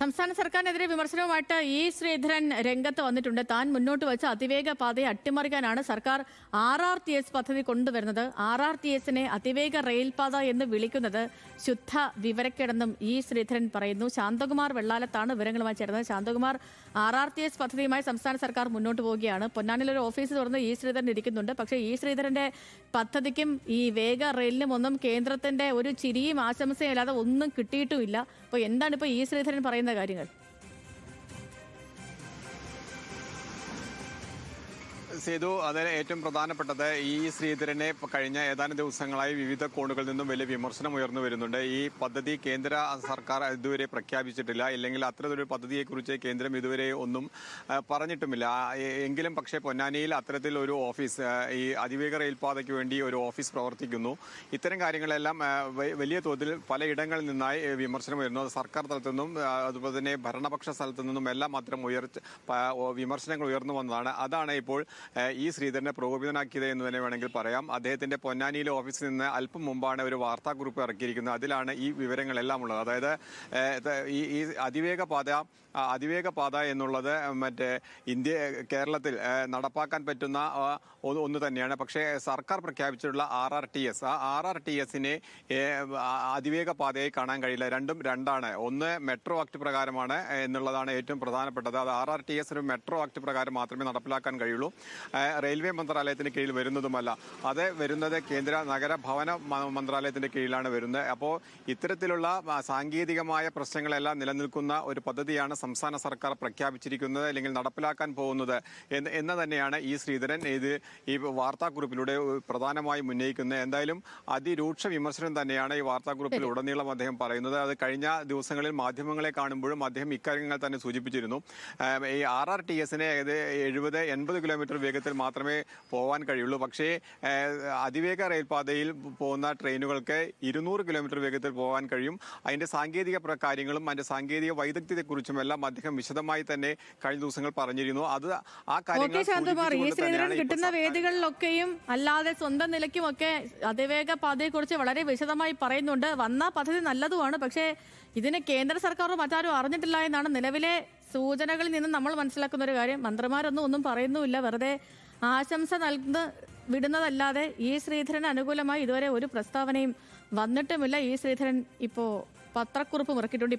സംസ്ഥാന സർക്കാരിനെതിരെ വിമർശനവുമായിട്ട് ഇ ശ്രീധരൻ രംഗത്ത് വന്നിട്ടുണ്ട്. താൻ മുന്നോട്ട് വെച്ച അതിവേഗ പാതയെ അട്ടിമറിക്കാനാണ് സർക്കാർ RRTS പദ്ധതി കൊണ്ടുവരുന്നത്. RRTSനെ അതിവേഗ റെയിൽപാത എന്ന് വിളിക്കുന്നത് ശുദ്ധ വിവരക്കേടെന്നും ഇ ശ്രീധരൻ പറയുന്നു. ശാന്തകുമാർ വെള്ളാലത്താണ് വിവരങ്ങളുമായി ചേർന്നത്. ശാന്തകുമാർ, RRTS പദ്ധതിയുമായി സംസ്ഥാന സർക്കാർ മുന്നോട്ട് പോവുകയാണ്. പൊന്നാനിൽ ഒരു ഓഫീസ് തുറന്ന് ഇ ശ്രീധരൻ ഇരിക്കുന്നുണ്ട്. പക്ഷേ ഇ ശ്രീധരന്റെ പദ്ധതിക്കും ഈ വേഗ റെയിലിനും ഒന്നും കേന്ദ്രത്തിന്റെ ഒരു ചിരിയും ആശംസയും അല്ലാതെ ഒന്നും കിട്ടിയിട്ടുമില്ല. അപ്പോൾ എന്താണ് ഇപ്പോൾ ഇ ശ്രീധരൻ പറയുന്ന കാര്യങ്ങൾ? സേതു, അതിൽ ഏറ്റവും പ്രധാനപ്പെട്ടത് ഈ ശ്രീധരനെ കഴിഞ്ഞ ഏതാനും ദിവസങ്ങളായി വിവിധ കോണുകളിൽ നിന്നും വലിയ വിമർശനം ഉയർന്നു വരുന്നുണ്ട്. ഈ പദ്ധതി കേന്ദ്ര സർക്കാർ ഇതുവരെ പ്രഖ്യാപിച്ചിട്ടില്ല, ഇല്ലെങ്കിൽ അത്തരത്തിലൊരു പദ്ധതിയെക്കുറിച്ച് കേന്ദ്രം ഇതുവരെ ഒന്നും പറഞ്ഞിട്ടുമില്ല. എങ്കിലും പക്ഷേ പൊന്നാനിയിൽ അത്തരത്തിലൊരു ഓഫീസ്, ഈ അതിവേഗ റെയിൽപാതയ്ക്ക് വേണ്ടി ഒരു ഓഫീസ് പ്രവർത്തിക്കുന്നു. ഇത്തരം കാര്യങ്ങളെല്ലാം വലിയ തോതിൽ പലയിടങ്ങളിൽ നിന്നായി വിമർശനം വരുന്നു. സർക്കാർ തലത്തു നിന്നും അതുപോലെ തന്നെ ഭരണപക്ഷ സ്ഥലത്തു നിന്നും എല്ലാം അത്തരം വിമർശനങ്ങൾ ഉയർന്നു വന്നതാണ്. അതാണ് ഇപ്പോൾ ഈ ശ്രീധരനെ പ്രകോപിതനാക്കിയത് എന്ന് തന്നെ വേണമെങ്കിൽ പറയാം. അദ്ദേഹത്തിന്റെ പൊന്നാനിയിലെ ഓഫീസിൽ നിന്ന് അല്പം മുമ്പാണ് ഒരു വാർത്താക്കുറിപ്പ് ഇറക്കിയിരിക്കുന്നത്. അതിലാണ് ഈ വിവരങ്ങളെല്ലാം ഉള്ളത്. അതായത് ഈ അതിവേഗ പാത എന്നുള്ളത് കേരളത്തിൽ നടപ്പാക്കാൻ പറ്റുന്ന ഒന്ന് തന്നെയാണ്. പക്ഷേ സർക്കാർ പ്രഖ്യാപിച്ചിട്ടുള്ള RRTS, ആ RRTSനെ അതിവേഗ പാതയായി കാണാൻ കഴിയില്ല. രണ്ടും രണ്ടാണ്. ഒന്ന് മെട്രോ ആക്ട് പ്രകാരമാണ് എന്നുള്ളതാണ് ഏറ്റവും പ്രധാനപ്പെട്ടത്. അത് RRTS ഒരു മെട്രോ ആക്ട് പ്രകാരം മാത്രമേ നടപ്പിലാക്കാൻ കഴിയുള്ളൂ. റെയിൽവേ മന്ത്രാലയത്തിന് കീഴിൽ വരുന്നതുമല്ല. അത് വരുന്നത് കേന്ദ്ര നഗരഭവന മന്ത്രാലയത്തിന്റെ കീഴിലാണ് വരുന്നത്. അപ്പോൾ ഇത്തരത്തിലുള്ള സാങ്കേതികമായ പ്രശ്നങ്ങളെല്ലാം നിലനിൽക്കുന്ന ഒരു പദ്ധതിയാണ് സംസ്ഥാന സർക്കാർ പ്രഖ്യാപിച്ചിരിക്കുന്നത്, അല്ലെങ്കിൽ നടപ്പിലാക്കാൻ പോകുന്നത് എന്ന് തന്നെയാണ് ഈ ശ്രീധരൻ ഈ വാർത്താക്കുറിപ്പിലൂടെ പ്രധാനമായും ഉന്നയിക്കുന്നത്. എന്തായാലും അതിരൂക്ഷ വിമർശനം തന്നെയാണ് ഈ വാർത്താക്കുറിപ്പിൽ ഉടനീളം അദ്ദേഹം പറയുന്നത്. അത് കഴിഞ്ഞ ദിവസങ്ങളിൽ മാധ്യമങ്ങളെ കാണുമ്പോഴും അദ്ദേഹം ഇക്കാര്യങ്ങൾ തന്നെ സൂചിപ്പിച്ചിരുന്നു. ഈ RRTSനെ 70-80 കിലോമീറ്റർ വേഗത്തിൽ മാത്രമേ പോകാൻ കഴിയുള്ളൂ. പക്ഷേ അതിവേഗ റെയിൽപാതയിൽ പോകുന്ന ട്രെയിനുകൾക്ക് 200 കിലോമീറ്റർ വേഗത്തിൽ പോകാൻ കഴിയും. അതിന്റെ സാങ്കേതിക കാര്യങ്ങളും അതിന്റെ സാങ്കേതിക വൈദഗ്ധ്യത്തെക്കുറിച്ചും എല്ലാം അദ്ദേഹം വിശദമായി തന്നെ കഴിഞ്ഞ ദിവസങ്ങൾ പറഞ്ഞിരുന്നു. അത് ആ കാര്യങ്ങൾ കിട്ടുന്ന വേദികളിലൊക്കെയും അല്ലാതെ സ്വന്തം നിലയ്ക്കുമൊക്കെ അതിവേഗ പാതയെക്കുറിച്ച് വളരെ വിശദമായി പറയുന്നുണ്ട്. വന്ന പദ്ധതി നല്ലതുമാണ്, പക്ഷേ ഇതിന് കേന്ദ്ര സർക്കാർ മറ്റാരും അറിഞ്ഞിട്ടില്ല എന്നാണ് നിലവിലെ സൂചനകളിൽ നിന്ന് നമ്മൾ മനസ്സിലാക്കുന്ന ഒരു കാര്യം. മന്ത്രിമാരൊന്നും ഒന്നും പറയുന്നുമില്ല, വെറുതെ ആശംസ നൽകുന്ന വിടുന്നതല്ലാതെ ഇ ശ്രീധരന് അനുകൂലമായി ഇതുവരെ ഒരു പ്രസ്താവനയും വന്നിട്ടുമില്ല. ഇ ശ്രീധരൻ ഇപ്പോൾ പത്രക്കുറിപ്പ് ഇറക്കിയിട്ടുണ്ട്.